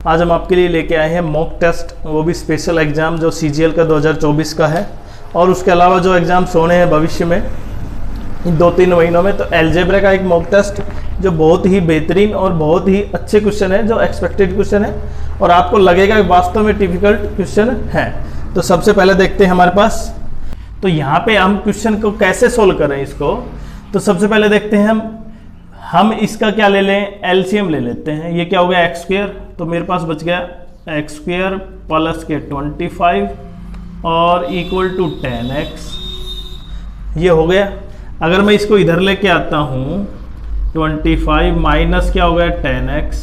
आज हम आपके लिए लेके आए हैं मॉक टेस्ट, वो भी स्पेशल एग्ज़ाम जो CGL का 2024 का है और उसके अलावा जो एग्ज़ाम्स होने हैं भविष्य में इन 2-3 महीनों में। तो अलजेब्रा का एक मॉक टेस्ट जो बहुत ही बेहतरीन और बहुत ही अच्छे क्वेश्चन है, जो एक्सपेक्टेड क्वेश्चन है और आपको लगेगा कि वास्तव में डिफिकल्ट क्वेश्चन है। तो सबसे पहले देखते हैं हमारे पास, तो यहाँ पे हम क्वेश्चन को कैसे सोल्व करें इसको। तो सबसे पहले देखते हैं हम इसका क्या ले लें, एलसीएम ले लेते हैं। ये क्या हो गया एक्स स्क्वायर, तो मेरे पास बच गया एक्स स्क्वायर प्लस के 25 और इक्वल टू 10x। ये हो गया। अगर मैं इसको इधर लेके आता हूँ 25 माइनस क्या हो गया 10x,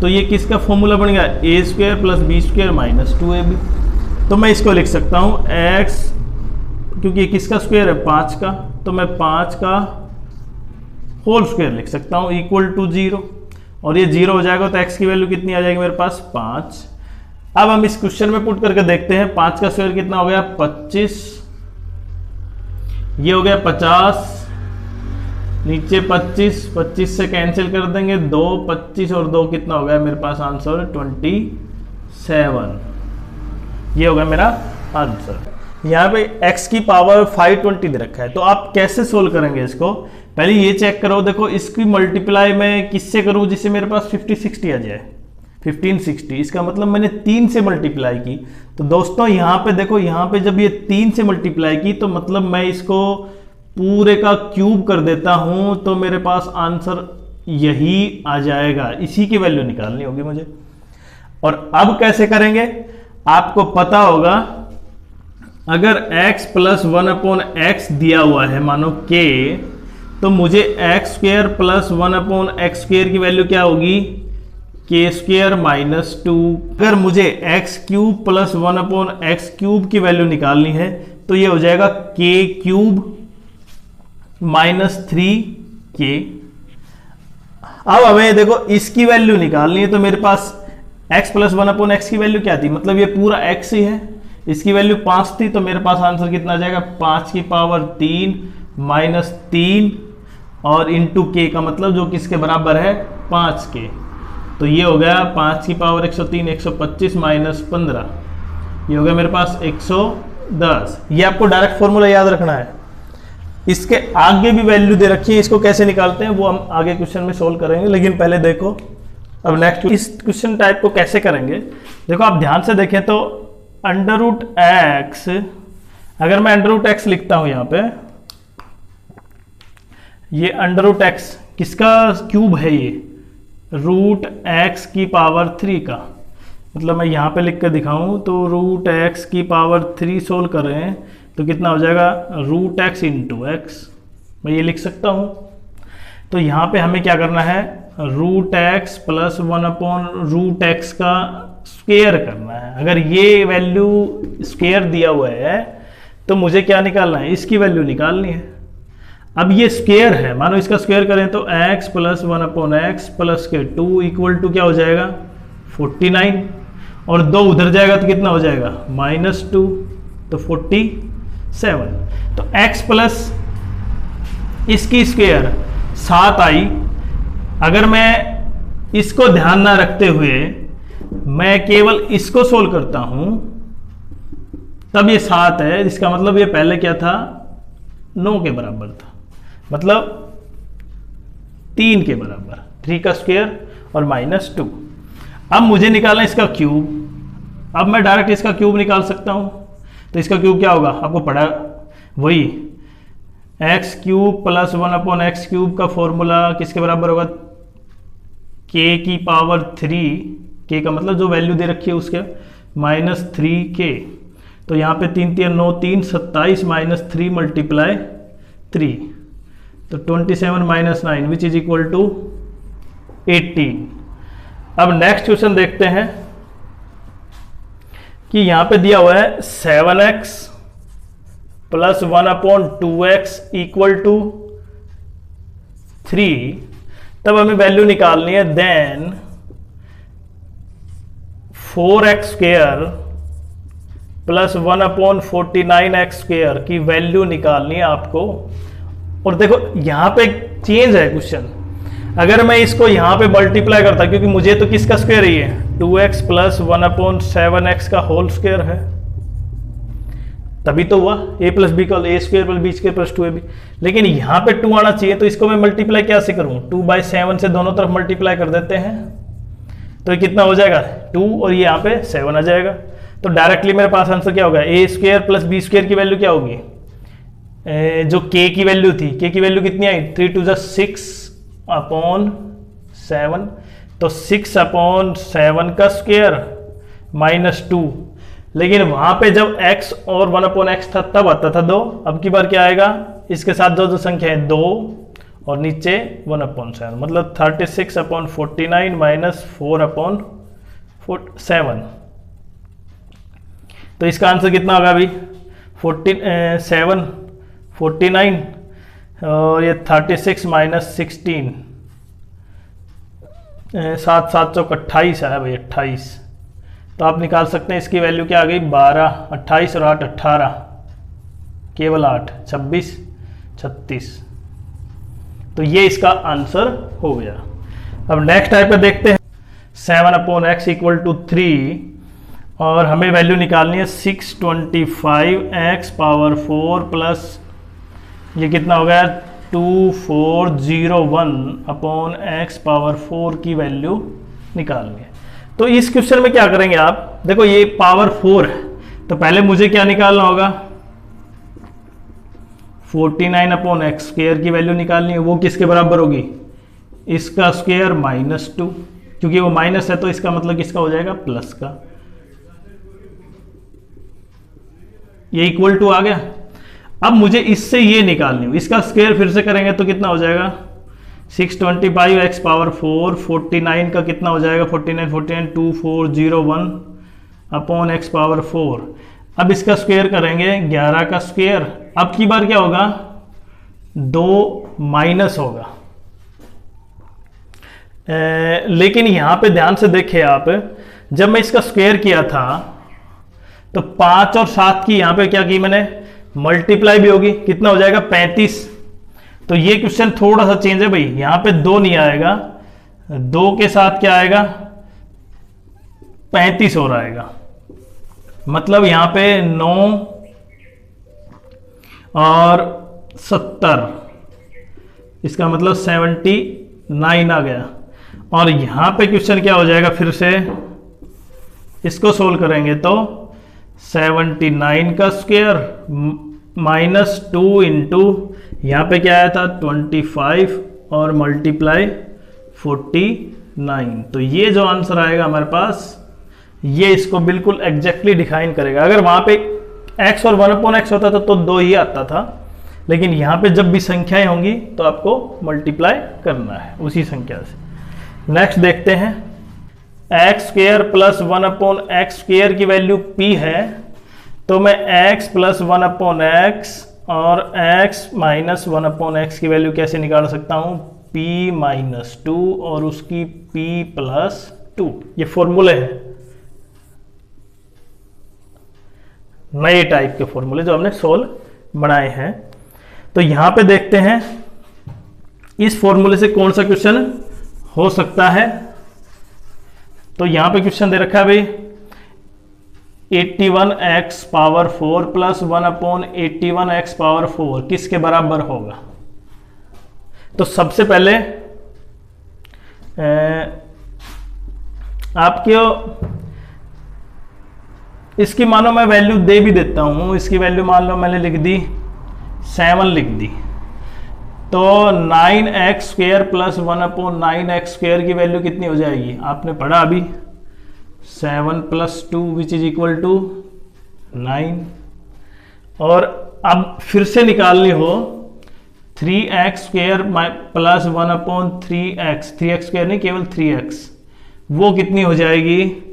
तो ये किसका फॉर्मूला बन गया a square plus b square minus 2ab। तो मैं इसको लिख सकता हूँ x, क्योंकि ये किसका स्क्वायर है 5 का, तो मैं 5 का होल स्क्वायर लिख सकता हूँ इक्वल टू 0 और ये 0 हो जाएगा तो x की वैल्यू कितनी आ जाएगी मेरे पास 5। अब हम इस क्वेश्चन में पुट करके देखते हैं 5 का स्क्वायर कितना हो गया 25, ये हो गया 50, नीचे 25 से कैंसिल कर देंगे 2, 25 और 2 कितना हो गया मेरे पास आंसर 27। ये हो गया मेरा आंसर। यहाँ पे x की पावर 520 दे रखा है, तो आप कैसे सोल्व करेंगे इसको। पहले ये चेक करो, देखो इसकी मल्टीप्लाई मैं किससे करूँ जिससे मेरे पास 50-60 आ जाए, 1560। इसका मतलब मैंने 3 से मल्टीप्लाई की। तो दोस्तों यहाँ पे देखो, यहाँ पे जब ये 3 से मल्टीप्लाई की तो मतलब मैं इसको पूरे का क्यूब कर देता हूँ, तो मेरे पास आंसर यही आ जाएगा। इसी की वैल्यू निकालनी होगी मुझे। और अब कैसे करेंगे, आपको पता होगा अगर x प्लस 1/x दिया हुआ है मानो k, तो मुझे x square plus 1/x square की वैल्यू क्या होगी k स्क्वायर माइनस 2। अगर मुझे x cube plus 1/x cube की वैल्यू निकालनी है तो ये हो जाएगा k क्यूब माइनस 3k। अब हमें देखो इसकी वैल्यू निकालनी है, तो मेरे पास x प्लस 1/x की वैल्यू क्या थी, मतलब ये पूरा x ही है। इसकी वैल्यू 5 थी, तो मेरे पास आंसर कितना आ जाएगा 5 की पावर 3 माइनस 3 और इंटू k का मतलब जो किसके बराबर है 5k। तो ये हो गया 5 की पावर 103 125 माइनस 15, ये हो गया मेरे पास 110। ये आपको डायरेक्ट फॉर्मूला याद रखना है। इसके आगे भी वैल्यू दे रखी है, इसको कैसे निकालते हैं वो हम आगे क्वेश्चन में सोल्व करेंगे। लेकिन पहले देखो अब नेक्स्ट इस क्वेश्चन टाइप को कैसे करेंगे। देखो आप ध्यान से देखें तो अंडर रूट एक्स, अगर मैं अंडर रूट एक्स लिखता हूं यहां पे, ये अंडर रूट एक्स किसका क्यूब है, ये रूट एक्स की पावर 3 का। मतलब मैं यहां पे लिख कर दिखाऊं तो रूट एक्स की पावर 3 सोल्व कर रहे हैं तो कितना हो जाएगा रूट एक्स इंटू एक्स, मैं ये लिख सकता हूं। तो यहां पे हमें क्या करना है, रूट एक्स प्लस 1/√x का स्क्वायर करना है। अगर ये वैल्यू स्क्वायर दिया हुआ है तो मुझे क्या निकालना है, इसकी वैल्यू निकालनी है। अब ये स्क्वायर है, मानो इसका स्क्वायर करें तो x प्लस 1/x प्लस के 2 इक्वल टू क्या हो जाएगा 49 और 2 उधर जाएगा तो कितना हो जाएगा -2, तो 47। तो x प्लस इसकी स्क्वायर 7 आई। अगर मैं इसको ध्यान ना रखते हुए मैं केवल इसको सोल्व करता हूं तब ये 7 है, इसका मतलब ये पहले क्या था 9 के बराबर था, मतलब 3 के बराबर, 3 का स्क्वायर और -2। अब मुझे निकालना इसका क्यूब। अब मैं डायरेक्ट इसका क्यूब निकाल सकता हूं, तो इसका क्यूब क्या होगा आपको पढ़ा वही x cube plus 1/x cube का फॉर्मूला किसके बराबर होगा k की पावर 3, k का मतलब जो वैल्यू दे रखी है उसके माइनस 3k। तो यहाँ पे 3 3 9 3 27 माइनस 3 मल्टीप्लाई 3, तो 27 minus 9 which is equal to 18। अब नेक्स्ट क्वेश्चन देखते हैं कि यहाँ पे दिया हुआ है 7x plus 1/2x equal to 3, तब हमें वैल्यू निकालनी है। Then 4x square plus 1/49x square की वैल्यू निकालनी है आपको। और देखो यहां पे चेंज है क्वेश्चन, अगर मैं इसको यहाँ पे मल्टीप्लाई करता, क्योंकि मुझे तो किसका स्क्वायर ही है, 2x प्लस 1/7x का होल स्क्वायर है, तभी तो हुआ a प्लस बी का a square plus b square plus 2ab। लेकिन यहाँ पे 2 आना चाहिए, तो इसको मैं मल्टीप्लाई कैसे करूँ, 2/7 से दोनों तरफ मल्टीप्लाई कर देते हैं, तो ये कितना हो जाएगा 2 और ये यहाँ पे 7 आ जाएगा। तो डायरेक्टली मेरे पास आंसर क्या होगा, a square plus b square की वैल्यू क्या होगी, जो k की वैल्यू थी, k की वैल्यू कितनी आई, 3 2 6/7, तो 6/7 का स्क्वायर माइनस 2। लेकिन वहां पे जब x और 1/x था तब आता था 2, अब की बार क्या आएगा, इसके साथ जो संख्या है 2 और नीचे 1/7, मतलब 36/49 माइनस 4/7। तो इसका आंसर कितना होगा अभी, 49 और ये 36 माइनस 16, 7 7 चौक 28 आया भाई, 28। तो आप निकाल सकते हैं इसकी वैल्यू क्या आ गई, 12, 28 और 8 18, केवल 8, 26 36। तो ये इसका आंसर हो गया। अब नेक्स्ट टाइप पे देखते हैं, 7/x इक्वल टू 3 और हमें वैल्यू निकालनी है 625x पावर 4 प्लस ये कितना हो गया 2401/x पावर 4 की वैल्यू निकालनी है। तो इस क्वेश्चन में क्या करेंगे आप, देखो ये पावर 4 है, तो पहले मुझे क्या निकालना होगा, 49/x स्क्वायर की वैल्यू निकालनी है, वो किसके बराबर होगी, इसका स्क्वायर माइनस 2, क्योंकि वो माइनस है तो इसका मतलब किसका हो जाएगा, प्लस का। ये इक्वल टू आ गया। अब मुझे इससे ये निकालनी है, इसका स्क्वायर फिर से करेंगे तो कितना हो जाएगा, 625x पावर 4, 49 का कितना हो जाएगा, 49 2401/x पावर 4। अब इसका स्क्वायर करेंगे 11 का स्क्वायर, अब की बार क्या होगा, 2 माइनस होगा। लेकिन यहां पे ध्यान से देखिए आप, जब मैं इसका स्क्वायर किया था तो 5 और 7 की यहां पे क्या की मैंने, मल्टीप्लाई भी होगी, कितना हो जाएगा 35। तो ये क्वेश्चन थोड़ा सा चेंज है भाई, यहां पे 2 नहीं आएगा, 2 के साथ क्या आएगा 35 और आएगा, मतलब यहां पे 9 और 70, इसका मतलब 79 आ गया। और यहां पे क्वेश्चन क्या हो जाएगा, फिर से इसको सोल्व करेंगे तो 79 का स्क्वायर माइनस 2 इंटू यहाँ पे क्या आया था 25 और मल्टीप्लाई 49। तो ये जो आंसर आएगा हमारे पास, ये इसको बिल्कुल एग्जैक्टली डिफाइन करेगा। अगर वहाँ पे x और 1/x होता था तो 2 ही आता था, लेकिन यहाँ पे जब भी संख्याएं होंगी तो आपको मल्टीप्लाई करना है उसी संख्या से। नेक्स्ट देखते हैं, x square plus 1/x square की वैल्यू p है, तो मैं x प्लस 1/x और x माइनस 1/x की वैल्यू कैसे निकाल सकता हूँ, p माइनस 2 और उसकी p प्लस 2। ये फॉर्मूले हैं, नए टाइप के फॉर्मूले जो हमने सोल्व बनाए हैं। तो यहां पे देखते हैं इस फॉर्मूले से कौन सा क्वेश्चन हो सकता है। तो यहां पे क्वेश्चन दे रखा है भाई 81x power 4 plus 1/81x power 4 किसके बराबर होगा। तो सबसे पहले आपको इसकी मानो मैं वैल्यू दे भी देता हूं, इसकी वैल्यू मान लो मैंने लिख दी 7 लिख दी, तो 9x square plus 1/9x square की वैल्यू कितनी हो जाएगी, आपने पढ़ा अभी 7 plus 2 which is equal to 9। और अब फिर से निकालनी हो 3x square plus 1/3x, 3x square नहीं केवल 3x, वो कितनी हो जाएगी,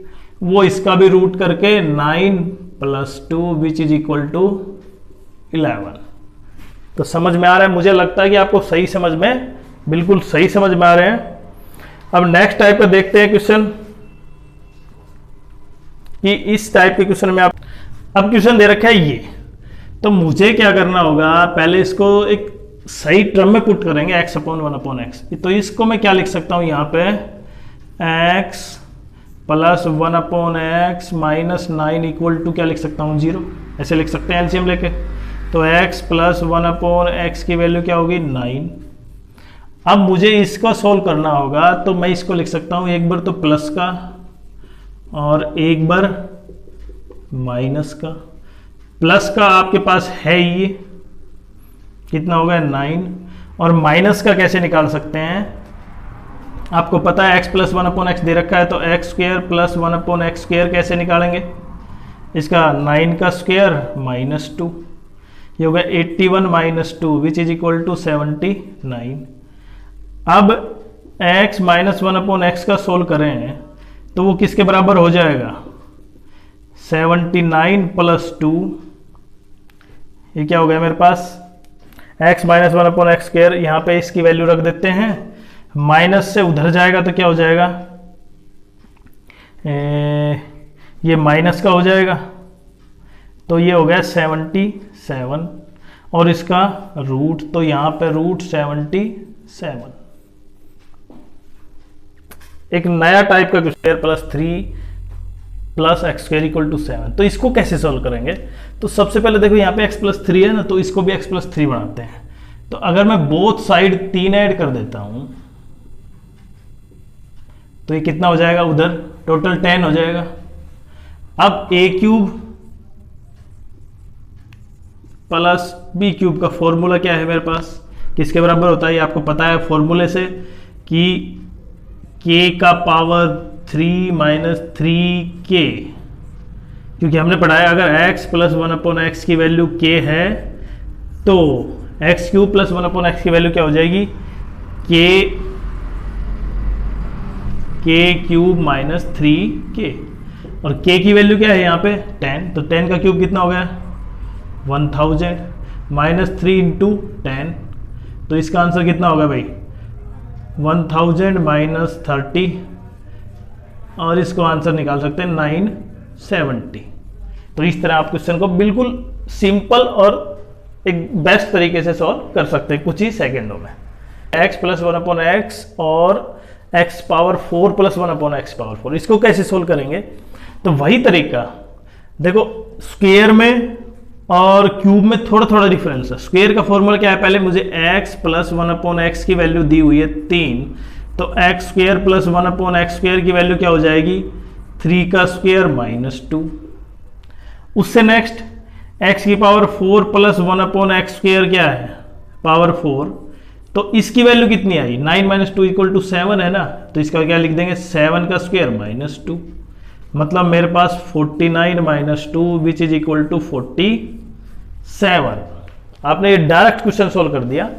वो इसका भी रूट करके 9 plus 2 which is equal to 11। तो समझ में आ रहा है, मुझे लगता है कि आपको सही समझ में, बिल्कुल सही समझ में आ रहे हैं। अब नेक्स्ट टाइप पे देखते हैं क्वेश्चन, कि इस टाइप के क्वेश्चन में आप, अब क्वेश्चन दे रखा है ये, तो मुझे क्या करना होगा, पहले इसको एक सही टर्म में पुट करेंगे x अपॉन 1 अपॉन एक्स, तो इसको मैं क्या लिख सकता हूँ यहाँ पे, x plus 1 upon x minus 9 equal to क्या लिख सकता हूँ 0, ऐसे लिख सकते हैं एलसीएम लेके। तो x प्लस 1 अपॉन एक्स की वैल्यू क्या होगी 9। अब मुझे इसको सोल्व करना होगा, तो मैं इसको लिख सकता हूँ एक बार तो प्लस का और एक बार माइनस का। प्लस का आपके पास है ये कितना होगा 9, और माइनस का कैसे निकाल सकते हैं, आपको पता है x प्लस 1 अपॉन एक्स दे रखा है, तो x square plus 1 upon x square कैसे निकालेंगे, इसका 9 का स्क्वेयर माइनस 2, ये होगा 81 minus 2 which is equal to 79। अब x माइनस 1 अपॉन एक्स का सोल्व करें तो वो किसके बराबर हो जाएगा, 79 प्लस 2, ये क्या हो गया मेरे पास x minus 1 upon x square, यहाँ पे इसकी वैल्यू रख देते हैं, माइनस से उधर जाएगा तो क्या हो जाएगा, ये माइनस का हो जाएगा, तो ये हो गया 77, और इसका रूट तो यहाँ पे रूट 77। एक नया टाइप का square plus 3 plus x square equal to 7। तो इसको कैसे सोल्व करेंगे, तो सबसे पहले देखो यहाँ पे x प्लस 3 है ना, तो इसको भी x प्लस 3 बनाते हैं। तो अगर मैं बोथ साइड 3 ऐड कर देता हूं तो ये कितना हो जाएगा, उधर टोटल 10 हो जाएगा। अब a cube plus b cube का फॉर्मूला क्या है मेरे पास, किसके बराबर होता है, ये आपको पता है फॉर्मूले से कि k का पावर 3 माइनस 3k, क्योंकि हमने पढ़ा है अगर x प्लस 1 अपॉन एक्स की वैल्यू k है तो x cube plus 1 upon x की वैल्यू क्या हो जाएगी, k क्यूब माइनस 3k, और k की वैल्यू क्या है यहाँ पे 10, तो 10 का क्यूब कितना हो गया 1000 माइनस 3 इंटू 10, तो इसका आंसर कितना होगा भाई 1000 माइनस 30, और इसको आंसर निकाल सकते हैं 970। तो इस तरह आप क्वेश्चन को बिल्कुल सिंपल और एक बेस्ट तरीके से सॉल्व कर सकते हैं कुछ ही सेकेंडों में। x प्लस 1 अपॉन एक्स और x power 4 plus 1 upon x power 4, इसको कैसे सोल्व करेंगे, तो वही तरीका देखो, स्क्वायर में और क्यूब में थोड़ा थोड़ा डिफरेंस है। स्क्वायर का फॉर्मूला क्या है, पहले मुझे x प्लस 1 अपॉन एक्स की वैल्यू दी हुई है 3, तो x square plus 1 upon x square की वैल्यू क्या हो जाएगी 3 का स्क्वायर माइनस 2। उससे नेक्स्ट x की power 4 plus 1 upon x square क्या है पावर 4, तो इसकी वैल्यू कितनी आई 9 माइनस 2 इक्वल टू 7 है ना, तो इसका क्या लिख देंगे 7 का स्क्वायर माइनस 2, मतलब मेरे पास 49 minus 2 which is equal to 47। आपने ये डायरेक्ट क्वेश्चन सोल्व कर दिया।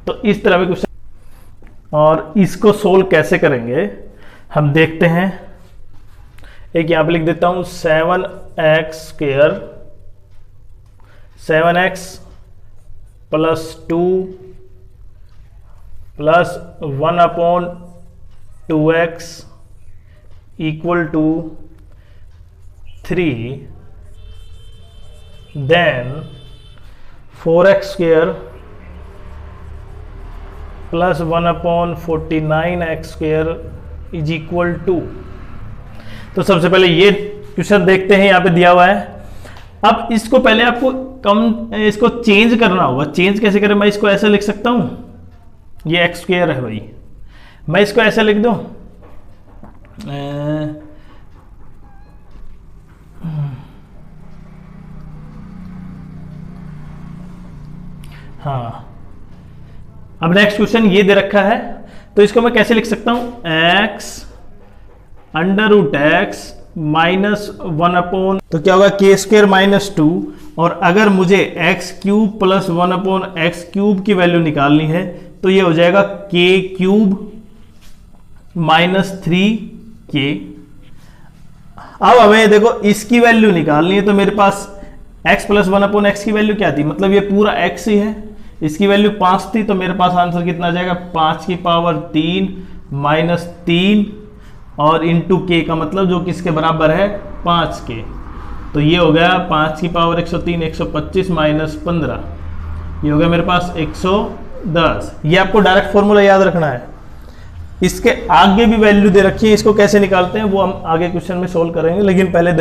तो इस तरह के क्वेश्चन, और इसको सोल्व कैसे करेंगे हम देखते हैं। एक यहां पे लिख देता हूं 7x square 7x plus 2 plus 1 upon 2x equal to 3, then 4x square plus 1 upon 49x square is equal to. तो सबसे पहले ये क्वेश्चन देखते हैं, यहाँ पे दिया हुआ है। अब इसको पहले आपको इसको चेंज करना होगा। चेंज कैसे करें, मैं इसको ऐसे लिख सकता हूं, ये एक्स स्क्वायर है भाई, मैं इसको ऐसे लिख दूं हाँ। अब नेक्स्ट क्वेश्चन ये दे रखा है, तो इसको मैं कैसे लिख सकता हूं, x under root x minus 1 upon, तो क्या होगा के स्क्वायर माइनस 2, और अगर मुझे x cube plus 1 upon x cube की वैल्यू निकालनी है तो ये हो जाएगा के क्यूब माइनस 3k। अब हमें देखो इसकी वैल्यू निकालनी है, तो मेरे पास x प्लस 1 अपॉन एक्स की वैल्यू क्या थी, मतलब ये पूरा x ही है, इसकी वैल्यू 5 थी, तो मेरे पास आंसर कितना आ जाएगा 5 की पावर 3 माइनस 3 और इंटू के का मतलब जो किसके बराबर है 5 के, तो ये हो गया 5 की पावर 103 125 माइनस 15, ये हो गया मेरे पास 115। 10। ये आपको डायरेक्ट फॉर्मूला याद रखना है। इसके आगे भी वैल्यू दे रखी है, इसको कैसे निकालते हैं वो हम आगे क्वेश्चन में सोल्व करेंगे, लेकिन पहले